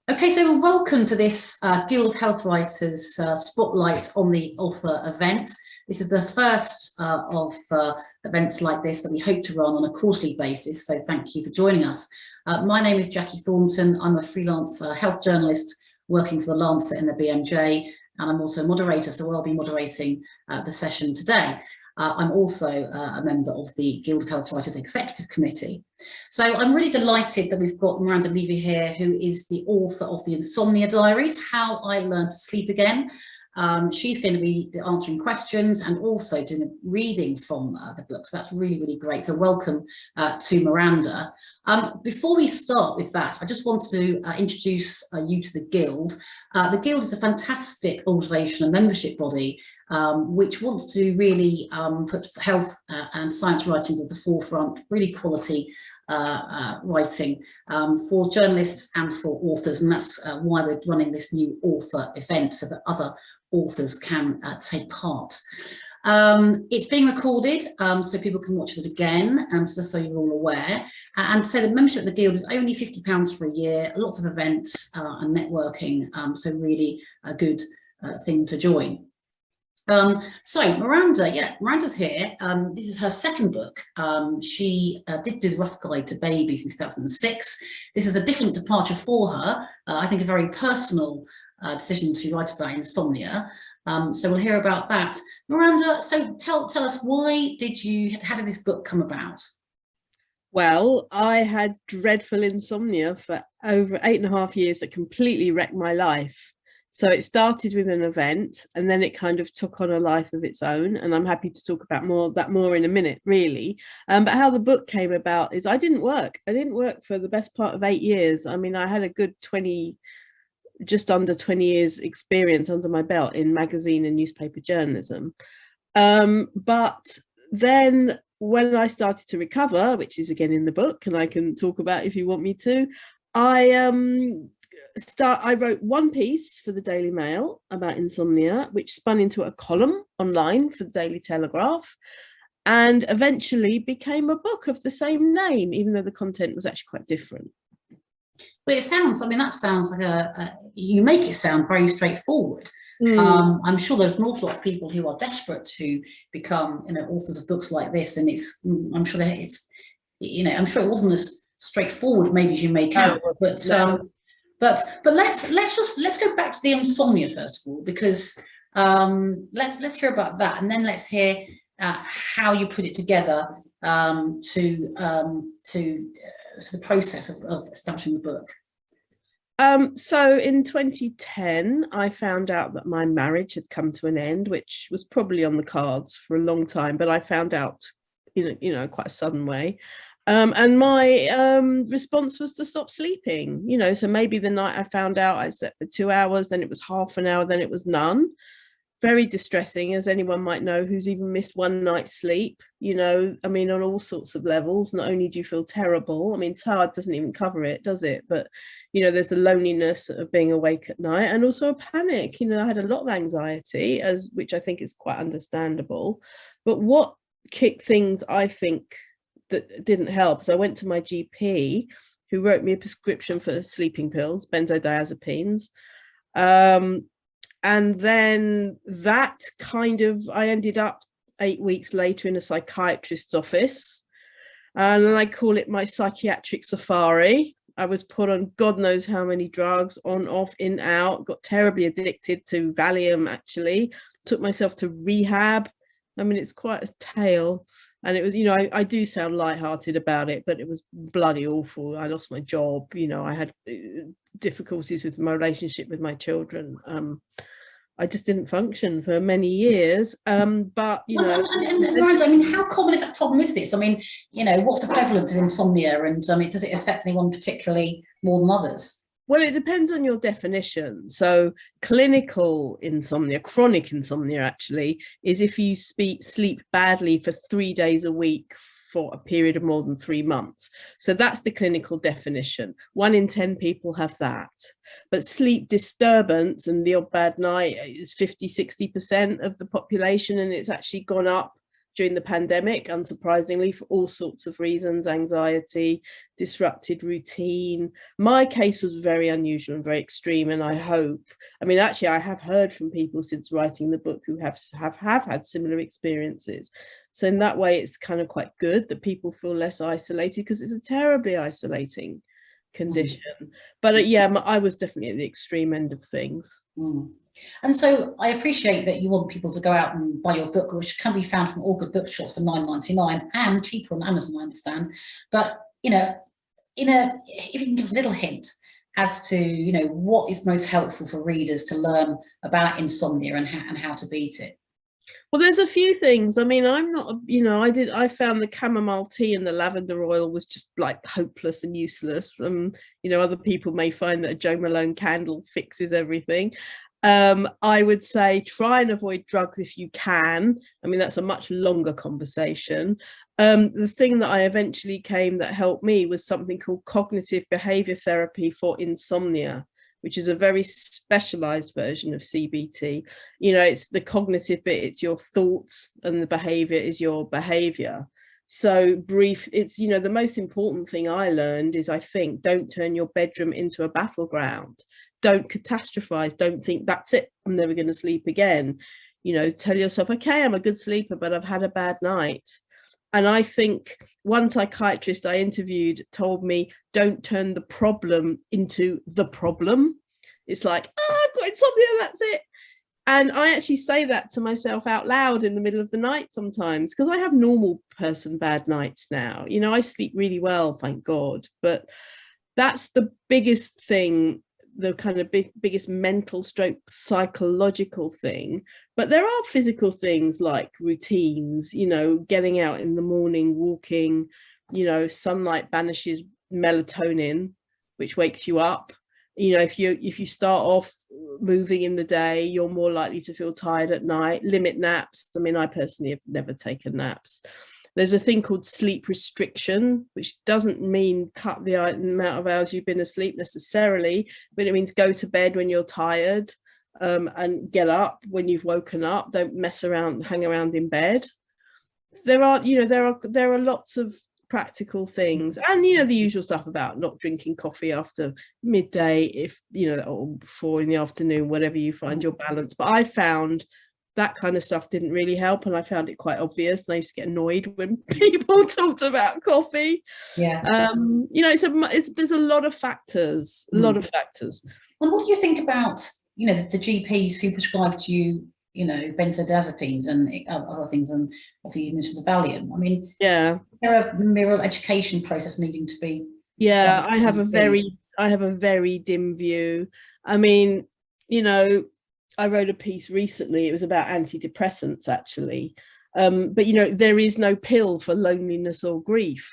Okay, so welcome to this Guild of Health Writers Spotlight on the Author event. This is the first of events like this that we hope to run on a quarterly basis, so thank you for joining us. My name is Jacqui Thornton. I'm a freelance health journalist working for the Lancet and the BMJ, and I'm also a moderator, so I'll be moderating the session today. I'm also a member of the Guild of Health Writers Executive Committee. So I'm really delighted that we've got Miranda Levy here, who is the author of the Insomnia Diaries, How I Learned to Sleep Again. She's going to be answering questions and also doing a reading from the book. So that's really, really great. So welcome to Miranda. Before we start with that, I just want to introduce you to the Guild. The Guild is a fantastic organisation and membership body which wants to really put health and science writing at the forefront, really quality writing for journalists and for authors, and that's why we're running this new author event so that other authors can take part. It's being recorded so people can watch it again, just so you're all aware. And so the membership of the Guild is only £50 for a year, lots of events and networking, so really a good thing to join. So Miranda, Miranda's here. This is her second book. She did do The Rough Guide to Babies in 2006. This is a different departure for her. I think a very personal decision to write about insomnia. So we'll hear about that. Miranda, so tell us, how did this book come about? Well, I had dreadful insomnia for over 8.5 years that completely wrecked my life. So it started with an event and then it kind of took on a life of its own. And I'm happy to talk about that more in a minute, really. But how the book came about is I didn't work. I didn't work for the best part of 8 years. I mean, I had a good just under 20 years experience under my belt in magazine and newspaper journalism. But then when I started to recover, which is again in the book, and I can talk about if you want me to, I wrote one piece for the Daily Mail about insomnia, which spun into a column online for the Daily Telegraph, and eventually became a book of the same name, even though the content was actually quite different. Well, it sounds, I mean, that sounds like you make it sound very straightforward. I'm sure there's an awful lot of people who are desperate to become, authors of books like this, and I'm sure I'm sure it wasn't as straightforward maybe as you make out, but let's go back to the insomnia first of all, because let's hear about that, and then let's hear how you put it together to the process of establishing the book. So in 2010, I found out that my marriage had come to an end, which was probably on the cards for a long time, but I found out in quite a sudden way. And my response was to stop sleeping, so maybe the night I found out I slept for 2 hours, then it was half an hour, then it was none. Very distressing, as anyone might know who's even missed one night's sleep, I mean, on all sorts of levels. Not only do you feel terrible, I mean, tired doesn't even cover it, does it? But, there's the loneliness of being awake at night, and also a panic. I had a lot of anxiety, which I think is quite understandable. But what kicked things, I think, that didn't help. So I went to my GP, who wrote me a prescription for sleeping pills, benzodiazepines. And then that I ended up 8 weeks later in a psychiatrist's office. And then I call it my psychiatric safari. I was put on God knows how many drugs, on, off, in, out, got terribly addicted to Valium, actually. Took myself to rehab. I mean, it's quite a tale. And it was, I do sound lighthearted about it, but it was bloody awful. I lost my job. I had difficulties with my relationship with my children. I just didn't function for many years. But, Miranda, I mean, how common is that problem? Is this? I mean, what's the prevalence of insomnia? And does it affect anyone particularly more than others? Well, it depends on your definition. So clinical insomnia, chronic insomnia actually, is if you sleep badly for 3 days a week for a period of more than 3 months. So that's the clinical definition. 1 in 10 people have that. But sleep disturbance and the odd bad night is 50–60% of the population, and it's actually gone up during the pandemic, unsurprisingly, for all sorts of reasons: anxiety, disrupted routine. My case was very unusual and very extreme, and I mean, actually, I have heard from people since writing the book who have had similar experiences. So in that way, it's kind of quite good that people feel less isolated, because it's a terribly isolating condition. But yeah, I was definitely at the extreme end of things. And so I appreciate that you want people to go out and buy your book, which can be found from all good bookshops for £9.99 and cheaper on Amazon, I understand. But, you know, if you can give us a little hint as to, you know, what is most helpful for readers to learn about insomnia and how to beat it. Well, there's a few things. I mean, I'm not, you know, I found the chamomile tea and the lavender oil was just like hopeless and useless. You know, other people may find that a Jo Malone candle fixes everything. I would say try and avoid drugs if you can. I mean, that's a much longer conversation. The thing that I eventually that helped me was something called cognitive behavior therapy for insomnia, which is a very specialized version of CBT. You know, it's the cognitive bit, it's your thoughts, and the behavior is your behavior. So it's, you know, the most important thing I learned is, I think, don't turn your bedroom into a battleground. Don't catastrophize. Don't think that's it, I'm never going to sleep again. You know, tell yourself, okay, I'm a good sleeper, but I've had a bad night. And I think one psychiatrist I interviewed told me, don't turn the problem into the problem. It's like, oh, I've got insomnia, that's it. And I actually say that to myself out loud in the middle of the night sometimes, because I have normal person bad nights now. You know, I sleep really well, thank God. But that's the biggest thing, the kind of biggest mental stroke psychological thing. But there are physical things like routines, you know, getting out in the morning, walking, you know, sunlight banishes melatonin, which wakes you up. You know, if you start off moving in the day, you're more likely to feel tired at night. Limit naps. I mean, I personally have never taken naps. There's a thing called sleep restriction, which doesn't mean cut the amount of hours you've been asleep necessarily, but it means go to bed when you're tired, and get up when you've woken up. Don't mess around, hang around in bed. There are lots of practical things, and, you know, the usual stuff about not drinking coffee after midday, if, you know, or 4 in the afternoon, whatever you find your balance. But I found that kind of stuff didn't really help, and I found it quite obvious, and I used to get annoyed when people talked about coffee. Yeah. You know, there's a lot of factors, And what do you think about, you know, the GPs who prescribed you, you know, benzodiazepines and other things, and obviously you mentioned the Valium? I mean, yeah, there are mirror education process needing to be. Yeah, I have a very dim view. I mean, you know, I wrote a piece recently, it was about antidepressants actually, but, you know, there is no pill for loneliness or grief.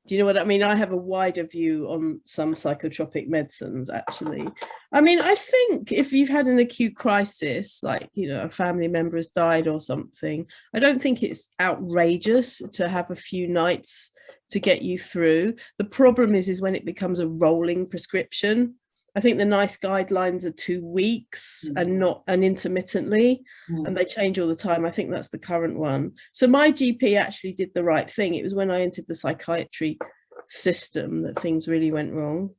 Do you know what I mean? I have a wider view on some psychotropic medicines, actually. I mean, I think if you've had an acute crisis, like, you know, a family member has died or something, I don't think it's outrageous to have a few nights to get you through. The problem is when it becomes a rolling prescription. I think the nice guidelines are 2 weeks and intermittently, and they change all the time. I think that's the current one. So my GP actually did the right thing. It was when I entered the psychiatry system that things really went wrong.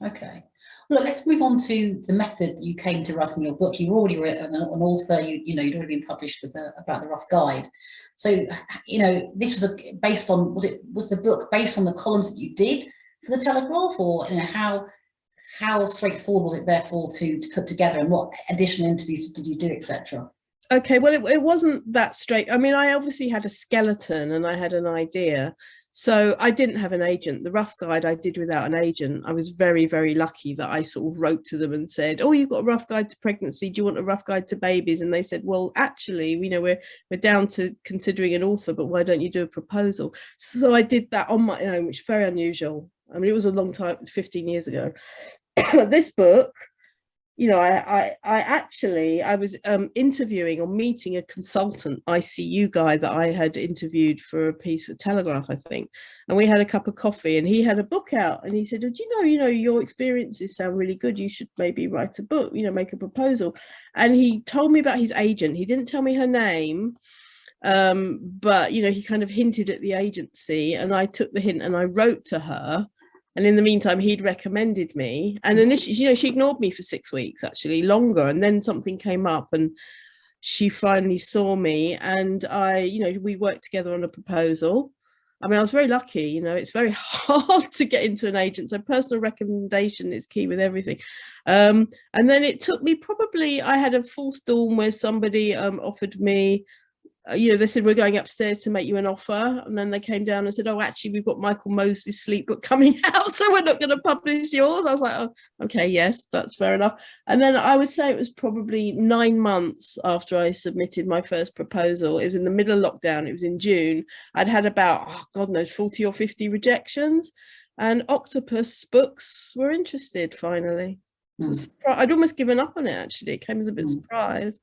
Okay. Well, let's move on to the method that you came to writing your book. You were already an author. You know, you'd already been published with about the Rough Guide. So, you know, this was based on, was the book based on the columns that you did for the Telegraph, or, you know, how straightforward was it therefore to put together, and what additional interviews did you do, etc.? Okay, well, it wasn't that straight. I mean, I obviously had a skeleton and I had an idea. So I didn't have an agent. The Rough Guide I did without an agent. I was very, very lucky that I sort of wrote to them and said, oh, you've got a rough guide to pregnancy. Do you want a rough guide to babies? And they said, well, actually, you know, we're down to considering an author, but why don't you do a proposal? So I did that on my own, which is very unusual. I mean, it was a long time, 15 years ago. This book, you know, I was interviewing or meeting a consultant ICU guy that I had interviewed for a piece for Telegraph, I think, and we had a cup of coffee, and he had a book out, and he said, oh, do you know, your experiences sound really good, you should maybe write a book, you know, make a proposal. And he told me about his agent. He didn't tell me her name, But you know, he kind of hinted at the agency, and I took the hint and I wrote to her. And in the meantime, he'd recommended me, and initially, you know, she ignored me for 6 weeks, actually longer, and then something came up and she finally saw me, and you know, we worked together on a proposal. I mean, I was very lucky, you know, it's very hard to get into an agent, so personal recommendation is key with everything. And then it took me probably, I had a false dawn where somebody offered me, you know, they said, we're going upstairs to make you an offer, and then they came down and said, oh, actually we've got Michael Mosley's sleep book coming out, so we're not going to publish yours. I was like, oh, okay, yes, that's fair enough. And then I would say it was probably 9 months after I submitted my first proposal. It was in the middle of lockdown, it was in June. I'd had about, oh, God knows, 40 or 50 rejections, and Octopus Books were interested finally. I'd almost given up on it, actually. It came as a bit of a surprise.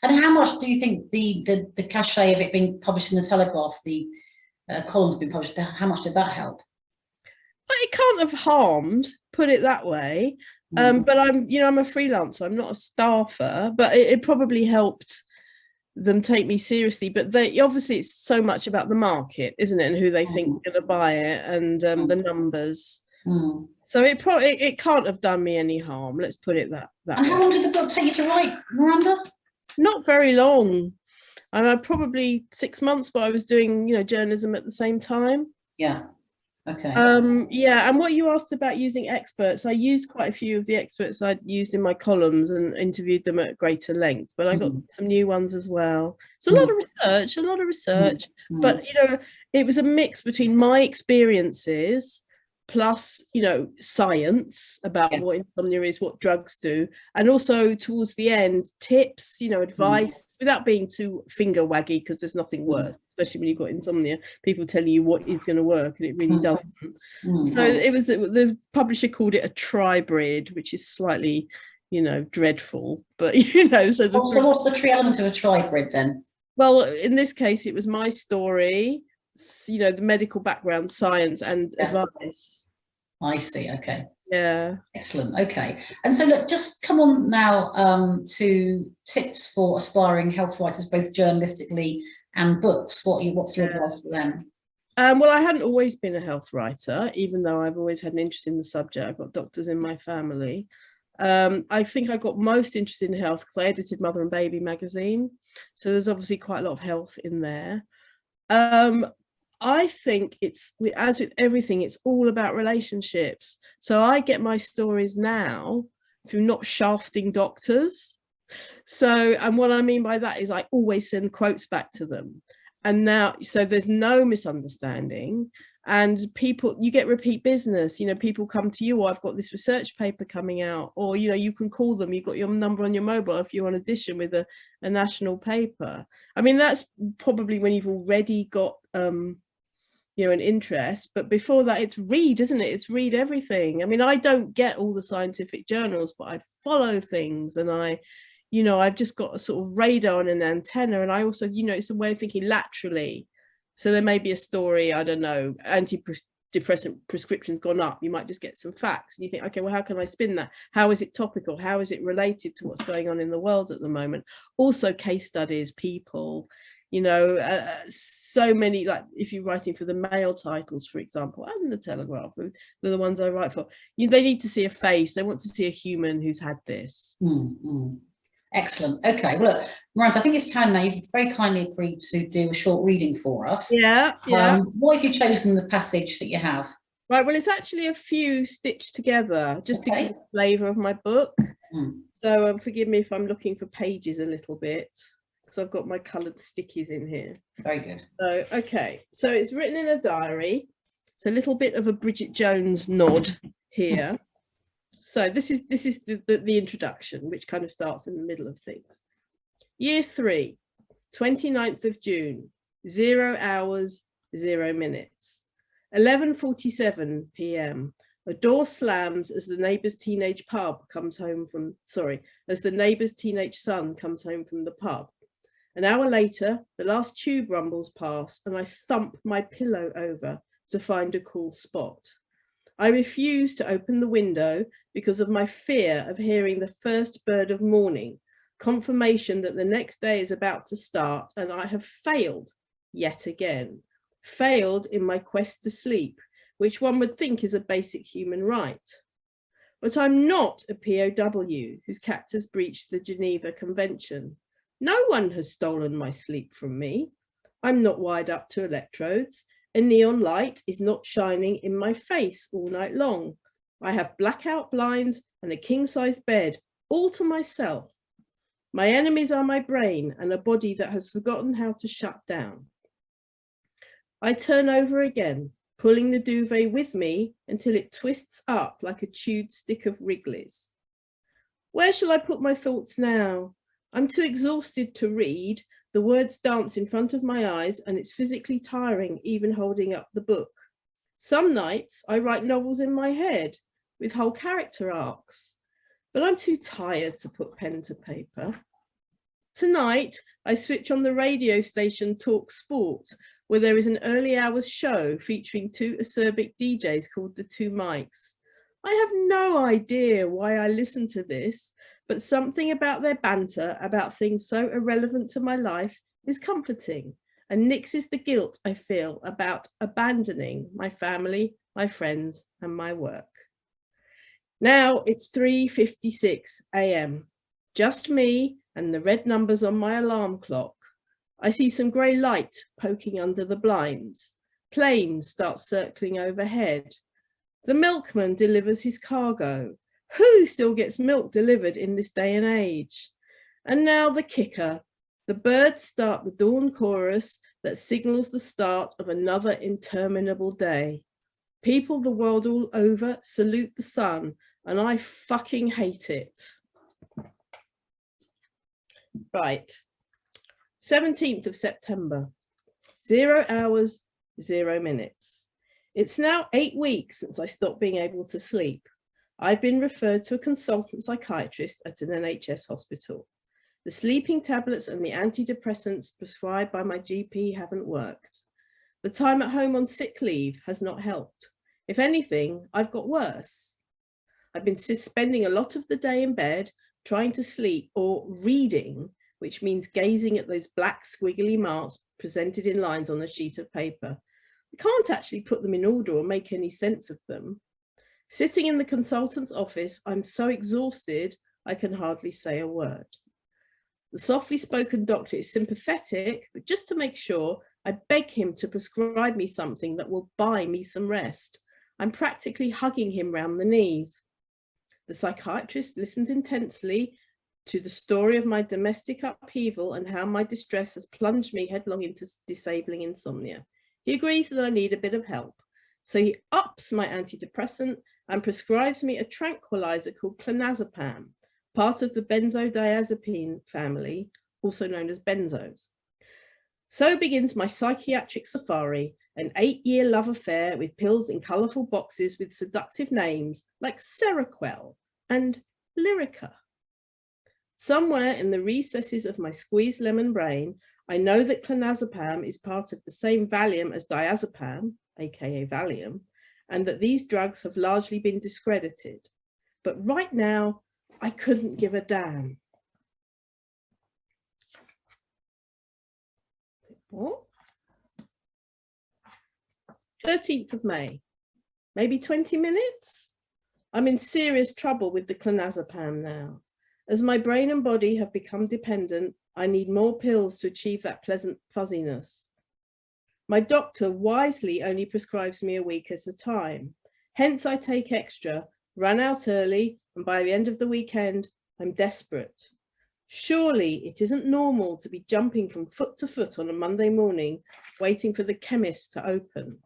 And how much do you think the cachet of it being published in the Telegraph, the columns being published, how much did that help? But it can't have harmed, put it that way. But I'm a freelancer, I'm not a staffer, but it probably helped them take me seriously. But obviously it's so much about the market, isn't it, and who they think is going to buy it, and the numbers. So it can't have done me any harm, let's put it that way. And how long did the book take you to write, Miranda? Not very long. I probably 6 months, but I was doing, you know, journalism at the same time. Yeah. Okay. Yeah, and what you asked about using experts, I used quite a few of the experts I'd used in my columns and interviewed them at greater length, but I got some new ones as well. So a lot of research, but you know, it was a mix between my experiences plus, you know, science about what insomnia is, what drugs do, and also towards the end, tips, you know, advice, without being too finger waggy, because there's nothing worse, especially when you've got insomnia, people telling you what is going to work and it really doesn't. So it was, the publisher called it a tribrid, which is slightly, you know, dreadful, but you know, so what's the tree element of a tribrid then? Well, in this case, it was my story, you know, the medical background, science, and advice. I see. Okay. Yeah. Excellent. Okay. And so look, just come on now to tips for aspiring health writers, both journalistically and books. What's your advice for them? Well, I hadn't always been a health writer, even though I've always had an interest in the subject. I've got doctors in my family. I think I got most interested in health because I edited Mother and Baby magazine. So there's obviously quite a lot of health in there. I think it's, as with everything, it's all about relationships. So I get my stories now through not shafting doctors. So, and what I mean by that is I always send quotes back to them. And now, so there's no misunderstanding, and people, you get repeat business, you know, people come to you, or I've got this research paper coming out, or, you know, you can call them, you've got your number on your mobile if you're on edition with a national paper. I mean, that's probably when you've already got, you know, an interest, but before that it's read, isn't it? It's read everything. I mean, I don't get all the scientific journals, but I follow things, and you know, I've just got a sort of radar and an antenna, and I also, you know, it's a way of thinking laterally. So there may be a story, I don't know, antidepressant prescriptions gone up, you might just get some facts and you think, okay, well, how can I spin that? How is it topical? How is it related to what's going on in the world at the moment? Also case studies, people, you know, so many, like if you're writing for the Mail titles, for example, and the Telegraph, they're the ones I write for, they need to see a face, they want to see a human who's had this. Excellent. Okay, well, look, Miranda, I think it's time now. You've very kindly agreed to do a short reading for us. Yeah. What have you chosen, the passage that you have? Right, well, it's actually a few stitched together just to give a flavour of my book. So forgive me if I'm looking for pages a little bit, because I've got my coloured stickies in here. Very good. So, okay, so it's written in a diary. It's a little bit of a Bridget Jones nod here. So this is the introduction, which kind of starts in the middle of things. Year 3, 29th of June, 0 hours, 0 minutes. 11:47 p.m. A door slams as the neighbour's teenage as the neighbour's teenage son comes home from the pub. An hour later, the last tube rumbles past and I thump my pillow over to find a cool spot. I refuse to open the window because of my fear of hearing the first bird of morning. confirmation that the next day is about to start and I have failed yet again, failed in my quest to sleep, which one would think is a basic human right. But I'm not a POW whose captors breached the Geneva Convention. No one has stolen my sleep from me. I'm not wired up to electrodes. A neon light is not shining in my face all night long. I have blackout blinds and a king-size bed, all to myself. My enemies are my brain and a body that has forgotten how to shut down. I turn over again, pulling the duvet with me until it twists up like a chewed stick of Wrigley's. Where shall I put my thoughts now? I'm too exhausted to read. The words dance in front of my eyes and it's physically tiring even holding up the book. Some nights I write novels in my head with whole character arcs, but I'm too tired to put pen to paper. Tonight, I switch on the radio station Talk Sport, where there is an early hours show featuring two acerbic DJs called the Two Mics. I have no idea why I listen to this, but something about their banter about things so irrelevant to my life is comforting and nixes the guilt I feel about abandoning my family, my friends, and my work. Now it's 3:56 a.m. Just me and the red numbers on my alarm clock. I see some grey light poking under the blinds. Planes start circling overhead. The milkman delivers his cargo. Who still gets milk delivered in this day and age? And now the kicker. The birds start the dawn chorus that signals the start of another interminable day. People the world all over salute the sun, and I fucking hate it. Right. 17th of September, 0 hours, 0 minutes. It's now 8 weeks since I stopped being able to sleep. I've been referred to a consultant psychiatrist at an NHS hospital. The sleeping tablets and the antidepressants prescribed by my GP haven't worked. The time at home on sick leave has not helped. If anything, I've got worse. I've been spending a lot of the day in bed, trying to sleep or reading, which means gazing at those black squiggly marks presented in lines on a sheet of paper. I can't actually put them in order or make any sense of them. Sitting in the consultant's office, I'm so exhausted, I can hardly say a word. The softly spoken doctor is sympathetic, but just to make sure, I beg him to prescribe me something that will buy me some rest. I'm practically hugging him round the knees. The psychiatrist listens intensely to the story of my domestic upheaval and how my distress has plunged me headlong into disabling insomnia. He agrees that I need a bit of help. So he ups my antidepressant and prescribes me a tranquilizer called clonazepam, part of the benzodiazepine family, also known as benzos. So begins my psychiatric safari, an 8-year love affair with pills in colourful boxes with seductive names like Seroquel and Lyrica. Somewhere in the recesses of my squeezed lemon brain, I know that clonazepam is part of the same Valium as diazepam, aka Valium, and that these drugs have largely been discredited. But right now, I couldn't give a damn. What? 13th of May, maybe 20 minutes? I'm in serious trouble with the clonazepam now. As my brain and body have become dependent, I need more pills to achieve that pleasant fuzziness. My doctor wisely only prescribes me a week at a time. Hence I take extra, run out early, and by the end of the weekend, I'm desperate. Surely it isn't normal to be jumping from foot to foot on a Monday morning, waiting for the chemist to open.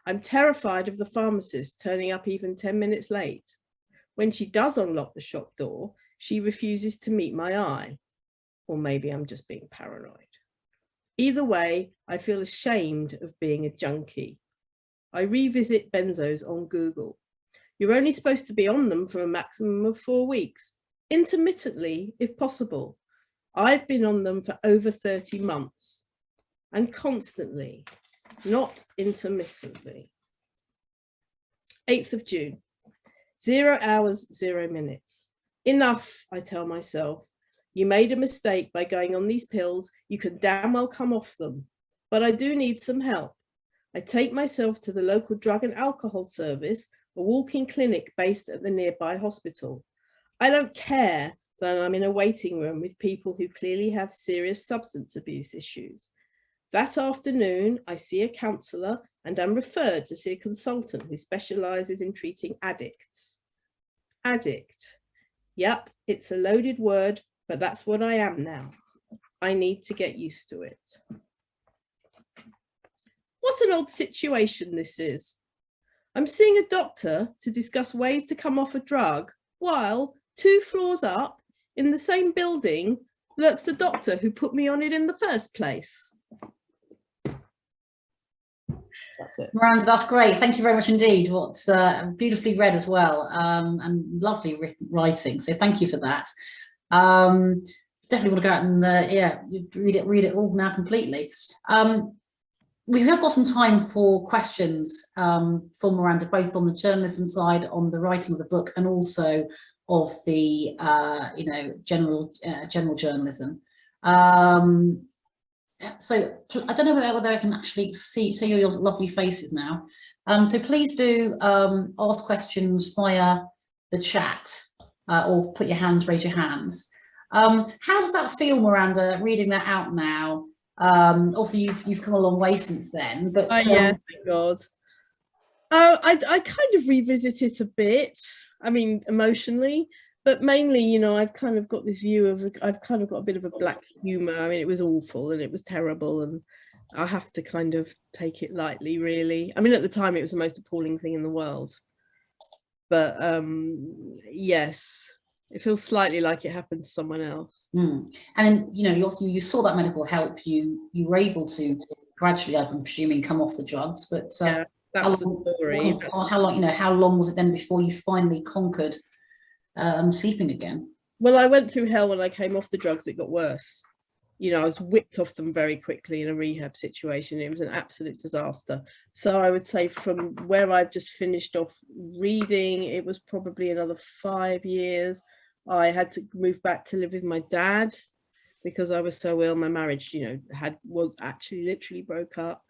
I'm terrified of the pharmacist turning up even 10 minutes late. When she does unlock the shop door, she refuses to meet my eye. Or maybe I'm just being paranoid. Either way, I feel ashamed of being a junkie. I revisit benzos on Google. You're only supposed to be on them for a maximum of 4 weeks, intermittently if possible. I've been on them for over 30 months and constantly, not intermittently. 8th of June, 0 hours, 0 minutes. Enough, I tell myself. You made a mistake by going on these pills. You can damn well come off them. But I do need some help. I take myself to the local drug and alcohol service, a walk-in clinic based at the nearby hospital. I don't care that I'm in a waiting room with people who clearly have serious substance abuse issues. That afternoon, I see a counsellor and am referred to see a consultant who specialises in treating addicts. Addict. Yep, it's a loaded word, but that's what I am now. I need to get used to it. What an odd situation this is. I'm seeing a doctor to discuss ways to come off a drug, while 2 floors up in the same building lurks the doctor who put me on it in the first place. That's it. Miranda, that's great. Thank you very much indeed. What's beautifully read as well, and lovely writing. So thank you for that. Definitely want to go out and yeah, read it all now completely. We have got some time for questions for Miranda, both on the journalism side, on the writing of the book, and also of the general journalism. So I don't know whether I can actually see your lovely faces now. So please do ask questions via the chat or put your hands, raise your hands. How does that feel, Miranda, reading that out now? Also, you've come a long way since then, but yeah, thank God. I kind of revisit it a bit. I mean, emotionally, but mainly, you know, I've kind of got this view of, I've kind of got a bit of a black humor. I mean, it was awful and it was terrible, and I have to kind of take it lightly, really. I mean, at the time, it was the most appalling thing in the world. But yes, it feels slightly like it happened to someone else. And you know, you saw that medical help. You were able to gradually, I'm presuming, come off the drugs. But yeah, that was a story. How long was it then before you finally conquered sleeping again? Well, I went through hell when I came off the drugs. It got worse. You know, I was whipped off them very quickly in a rehab situation. It was an absolute disaster. So I would say from where I've just finished off reading, it was probably another 5 years. I had to move back to live with my dad because I was so ill. My marriage, you know, actually literally broke up.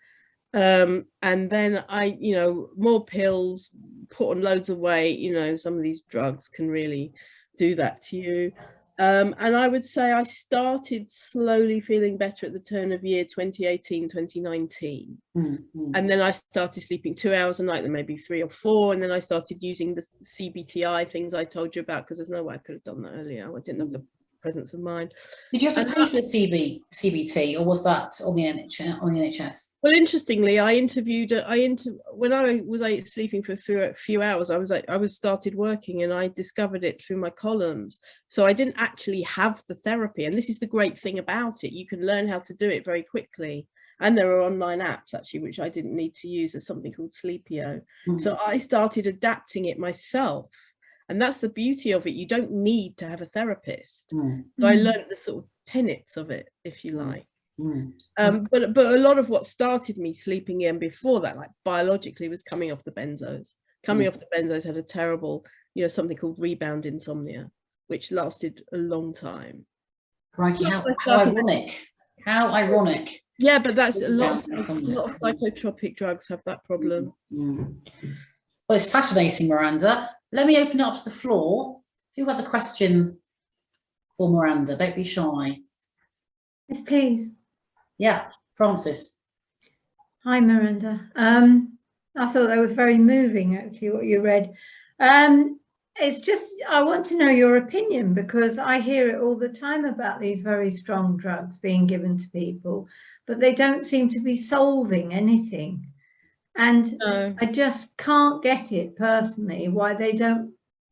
And then I, you know, more pills, put on loads of weight. You know, some of these drugs can really do that to you. And I would say I started slowly feeling better at the turn of year 2018, 2019. And then I started sleeping 2 hours a night, then maybe 3 or 4. And then I started using the CBTI things I told you about, because there's no way I could have done that earlier. I didn't have the presence of mind. Did you have to pay for the CBT, or was that on the NHS? Well, interestingly, when I was sleeping for a few hours, I was started working, and I discovered it through my columns. So I didn't actually have the therapy, and this is the great thing about it. You can learn how to do it very quickly, and there are online apps actually which I didn't need to use. There's something called Sleepio. So I started adapting it myself. And that's the beauty of it. You don't need to have a therapist. So I learned the sort of tenets of it, if you like. But a lot of what started me sleeping in before that, like biologically, was coming off the benzos. Coming off the benzos had a terrible, you know, something called rebound insomnia, which lasted a long time. Crikey, how ironic. How ironic. Yeah, but that's a lot of psychotropic drugs have that problem. Well, it's fascinating, Miranda. Let me open it up to the floor. Who has a question for Miranda? Don't be shy. Yes, please. Yeah, Francis. Hi, Miranda. I thought that was very moving, actually, what you read. It's just, I want to know your opinion, because I hear it all the time about these very strong drugs being given to people, but they don't seem to be solving anything. And I just can't get it personally, why the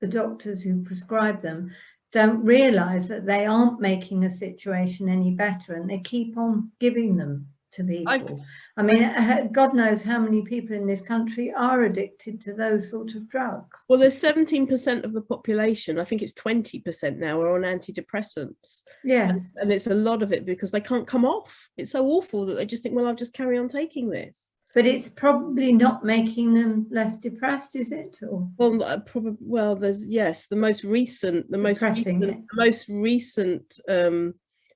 doctors who prescribe them don't realise that they aren't making a situation any better, and they keep on giving them to people. I mean, God knows how many people in this country are addicted to those sort of drugs. Well, there's 17% of the population, I think it's 20% now, are on antidepressants. Yes. And it's a lot of it because they can't come off. It's so awful that they just think, well, I'll just carry on taking this. but it's probably not making them less depressed, is it? Or well, probably. Well, there's the most recent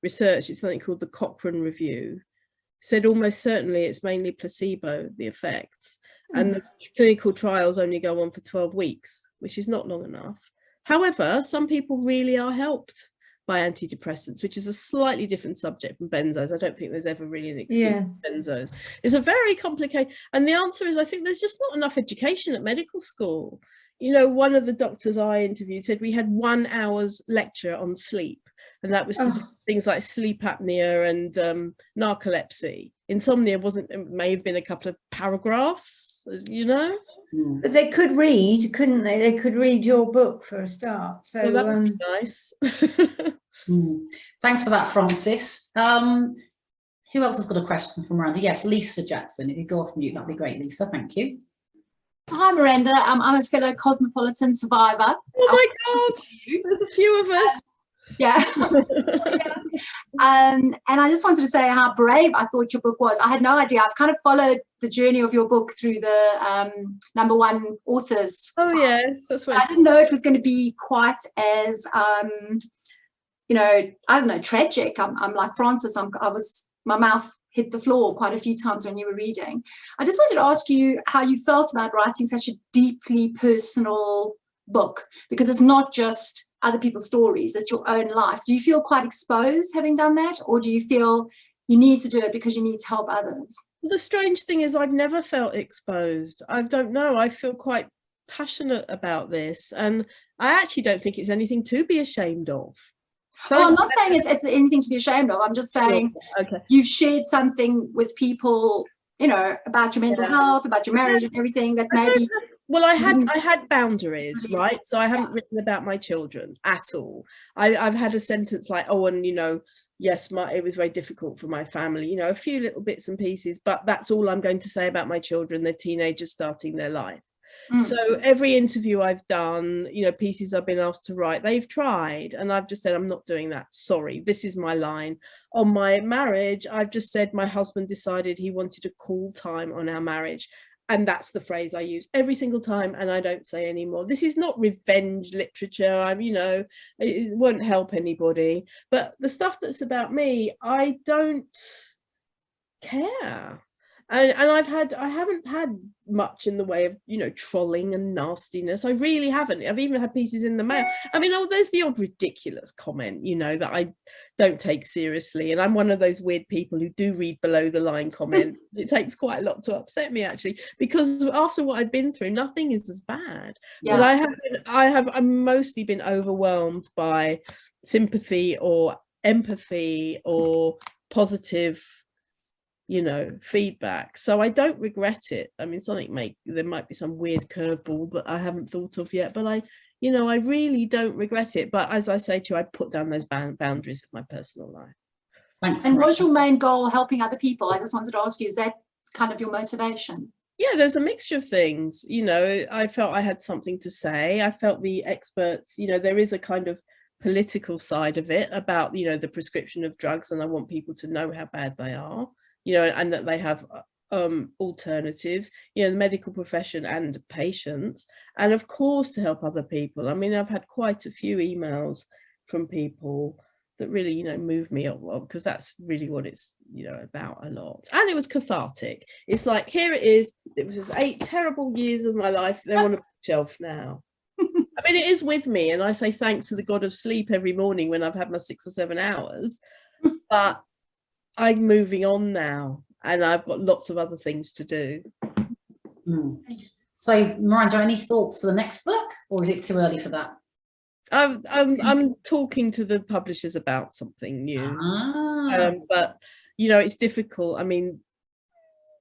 research is something called the Cochrane Review. Said almost certainly it's mainly placebo, the effects, and the clinical trials only go on for 12 weeks, which is not long enough. However, some people really are helped by antidepressants, which is a slightly different subject from benzos. I don't think there's ever really an excuse for benzos. It's a very complicated, and the answer is I think there's just not enough education at medical school. You know, one of the doctors I interviewed said we had 1 hour's lecture on sleep, and that was things like sleep apnea and narcolepsy. Insomnia wasn't, it may have been a couple of paragraphs, you know. But they could read, couldn't they? They could read your book for a start. So well, that would be nice. Thanks for that, Francis. Who else has got a question for Miranda? Yes, Lisa Jackson. If you go off mute, that'd be great, Lisa. Thank you. Hi, Miranda. I'm a fellow Cosmopolitan survivor. Oh my God, there's a few of us. Yeah. And I just wanted to say how brave I thought your book was. I had no idea. I've kind of followed the journey of your book through the #1 authors. Oh yes, that's what I didn't know it was going to be quite as you know, I don't know, tragic. I'm like Francis. My mouth hit the floor quite a few times when you were reading. I just wanted to ask you how you felt about writing such a deeply personal book, because it's not just other people's stories, it's your own life. Do you feel quite exposed having done that, or do you feel you need to do it because you need to help others? The strange thing is I've never felt exposed. I don't know, I feel quite passionate about this, and I actually don't think it's anything to be ashamed of. So I'm not saying it's anything to be ashamed of. I'm just saying you've shared something with people, you know, about your mental health, about your marriage and everything that maybe... Well, I had boundaries, right? So I haven't written about my children at all. I've had a sentence like, oh, and you know, yes, it was very difficult for my family, you know, a few little bits and pieces, but that's all I'm going to say about my children. They're teenagers starting their life. So every interview I've done, you know, pieces I've been asked to write, they've tried, and I've just said, I'm not doing that. Sorry, this is my line. On my marriage, I've just said my husband decided he wanted a cool time on our marriage. And that's the phrase I use every single time, and I don't say anymore. This is not revenge literature. You know, it won't help anybody. But the stuff that's about me, I don't care. And I haven't had much in the way of, you know, trolling and nastiness. I really haven't. I've even had pieces in the mail. I mean, there's the odd ridiculous comment, you know, that I don't take seriously. And I'm one of those weird people who do read below the line comment. It takes quite a lot to upset me, actually, because after what I've been through, nothing is as bad. Yeah. But I've mostly been overwhelmed by sympathy or empathy or positive, you know, feedback. So I don't regret it. I mean, there might be some weird curveball that I haven't thought of yet, but I really don't regret it. But as I say to you, I put down those boundaries of my personal life. Thanks. And was your main goal helping other people? I just wanted to ask you, is that kind of your motivation? Yeah, there's a mixture of things. You know, I felt I had something to say. I felt the experts, you know, there is a kind of political side of it about, you know, the prescription of drugs, and I want people to know how bad they are, you know, and that they have alternatives, you know, the medical profession and patients, and of course to help other people. I mean, I've had quite a few emails from people that really, you know, move me up, because that's really what it's, you know, about a lot. And it was cathartic. It's like, here it is, it was just 8 terrible years of my life, they're on a shelf now. I mean, it is with me, and I say thanks to the god of sleep every morning when I've had my 6 or 7 hours, but I'm moving on now, and I've got lots of other things to do. So, Miranda, any thoughts for the next book, or is it too early for that? I'm talking to the publishers about something new, but you know, it's difficult. I mean,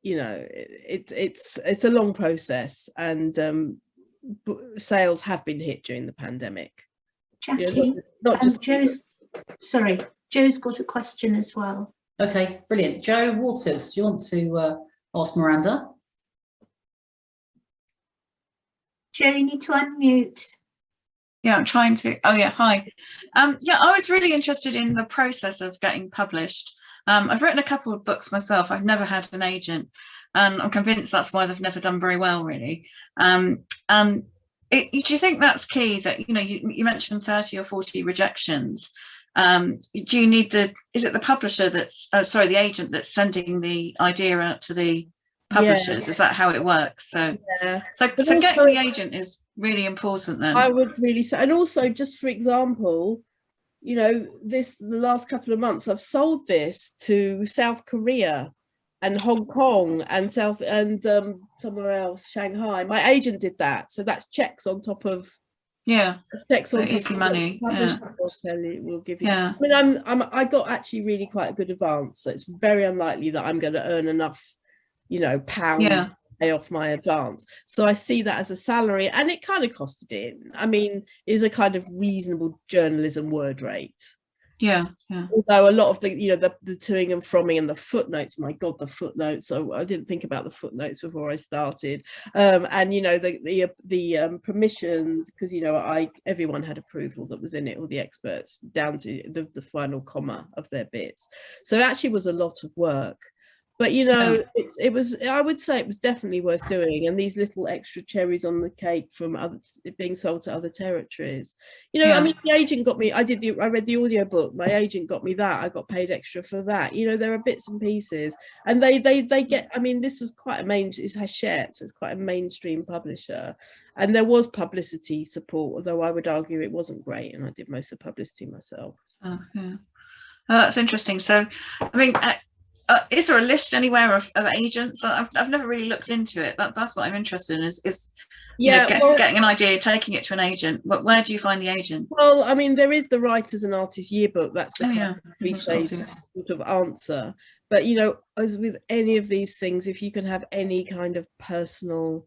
you know, it's a long process, and sales have been hit during the pandemic. Jacqui, you know, not just Joe's got a question as well. Okay, brilliant. Joe Waters, do you want to ask Miranda? Joe, you need to unmute. Yeah, I'm trying to. Oh yeah, hi. Yeah, I was really interested in the process of getting published. I've written a couple of books myself. I've never had an agent. and I'm convinced that's why they've never done very well, really. Do you think that's key, that, you know, you mentioned 30 or 40 rejections? Do you need is it the publisher the agent that's sending the idea out to the publishers? Is that how it works? So getting the agent is really important then. I would really say, and also, just for example, you know, the last couple of months I've sold this to South Korea and Hong Kong and somewhere else, Shanghai. My agent did that, so that's checks on top of checks on top easy money. Will give you. I mean, I got actually really quite a good advance, so it's very unlikely that I'm going to earn enough, you know, pounds to pay off my advance. So I see that as a salary, and it kind of costed it. I mean, is a kind of reasonable journalism word rate. Yeah. Although a lot of the, you know, the toing and fromming and the footnotes, my God, the footnotes. I didn't think about the footnotes before I started. And, you know, the permissions, because, you know, everyone had approval that was in it, all the experts, down to the final comma of their bits. So it actually was a lot of work. But, you know, it was, I would say it was definitely worth doing. And these little extra cherries on the cake from it being sold to other territories. You know, I mean, the agent got me, I read the audiobook, my agent got me that, I got paid extra for that. You know, there are bits and pieces. And they get, I mean, this was quite it's Hachette, so it's quite a mainstream publisher. And there was publicity support, although I would argue it wasn't great. And I did most of the publicity myself. Oh, yeah. Oh, that's interesting. So, I mean, is there a list anywhere of agents? I've never really looked into it. That's what I'm interested in, is getting an idea, taking it to an agent. Where do you find the agent? Well, I mean, there is the Writers and Artists Yearbook. That's the cliche sort of answer. But, you know, as with any of these things, if you can have any kind of personal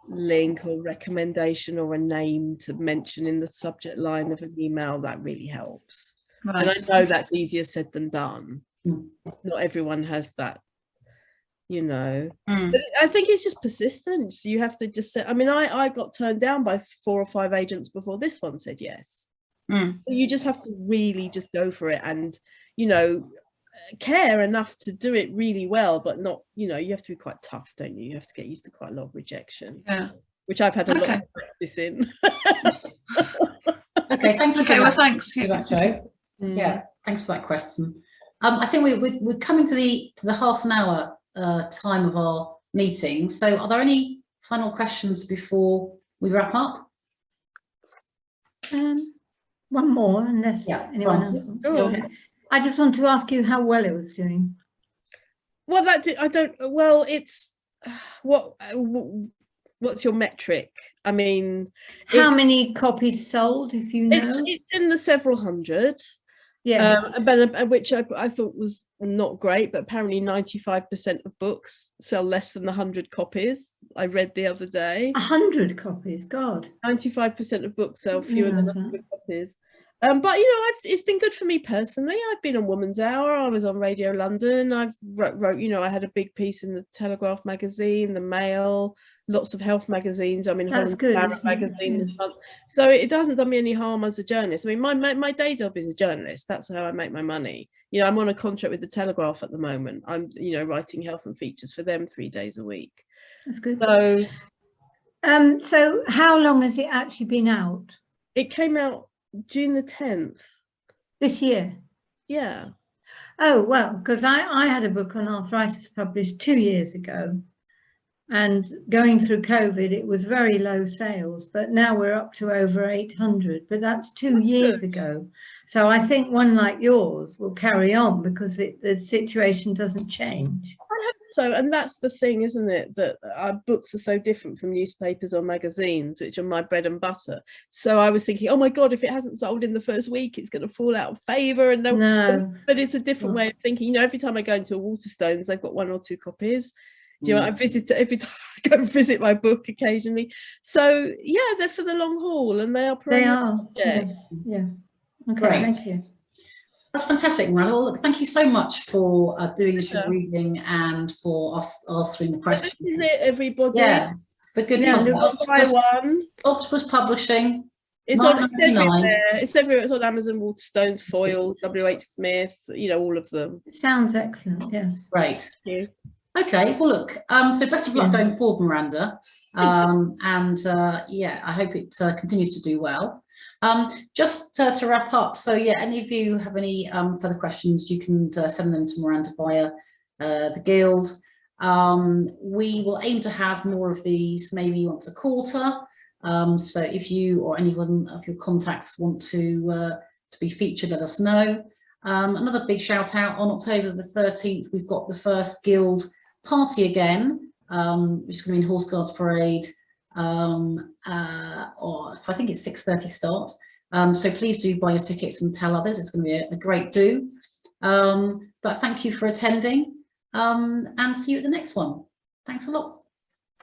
link or recommendation or a name to mention in the subject line of an email, that really helps. Right. And I know that's easier said than done. Not everyone has that, you know. But I think it's just persistence. You have to just say, I mean, I got turned down by 4 or 5 agents before this one said yes. So you just have to really just go for it, and, you know, care enough to do it really well, but not, you know, you have to be quite tough, don't you? You have to get used to quite a lot of rejection, which I've had a lot of practice in. Okay, thank you. Okay, well, thanks. Yeah, thanks for that question. I think we're coming to the half an hour time of our meeting. So are there any final questions before we wrap up? One more, unless anyone else. Okay. I just want to ask you how well it was doing. Well, it's what's your metric? I mean, how many copies sold, if you know? It's in the several hundred. But which I thought was not great, but apparently 95% of books sell less than 100 copies. I read the other day. 100 copies, God. 95% of books sell fewer than 100 copies. But, you know, it's been good for me personally. I've been on Woman's Hour. I was on Radio London. I've wrote, you know, I had a big piece in the Telegraph magazine, the Mail, lots of health magazines. I'm in Holland magazine this month. So it doesn't do me any harm as a journalist. I mean, my day job is a journalist. That's how I make my money. You know, I'm on a contract with the Telegraph at the moment. I'm, you know, writing health and features for them 3 days a week. That's good. So how long has it actually been out? It came out June the 10th. This year? Yeah. Oh, well, because I had a book on arthritis published 2 years ago. And going through COVID, it was very low sales, but now we're up to over 800, but that's 2 years ago. So I think one like yours will carry on because the situation doesn't change. I hope so, and that's the thing, isn't it, that our books are so different from newspapers or magazines, which are my bread and butter. So I was thinking, oh my God, if it hasn't sold in the first week, it's going to fall out of favour. And no, but it's a different way of thinking. You know, every time I go into a Waterstones, they've got 1 or 2 copies. Do you know, I visit every time I go and visit my book occasionally. So yeah, they're for the long haul, and they are. They are. Yeah. Yes. Okay. Great. Thank you. That's fantastic, Miranda. Well, look, thank you so much for doing the reading and for us answering the questions. So this is it, everybody. Yeah. For good Octopus Publishing. It's on everywhere. It's everywhere. It's on Amazon, Waterstones, Foyle, WH Smith. You know, all of them. It sounds excellent. Yeah. Great. Thank you. Okay, well, look, so best of luck going forward, Miranda. Yeah, I hope it continues to do well. Just to wrap up, so yeah, any of you have any further questions, you can send them to Miranda via the Guild. We will aim to have more of these maybe once a quarter. So if you or anyone of your contacts want to be featured, let us know. Another big shout out, on October the 13th, we've got the first Guild party again, which is going to be in Horse Guards Parade, or I think it's 6:30 start. So please do buy your tickets and tell others. It's going to be a great do. But thank you for attending, and see you at the next one. Thanks a lot.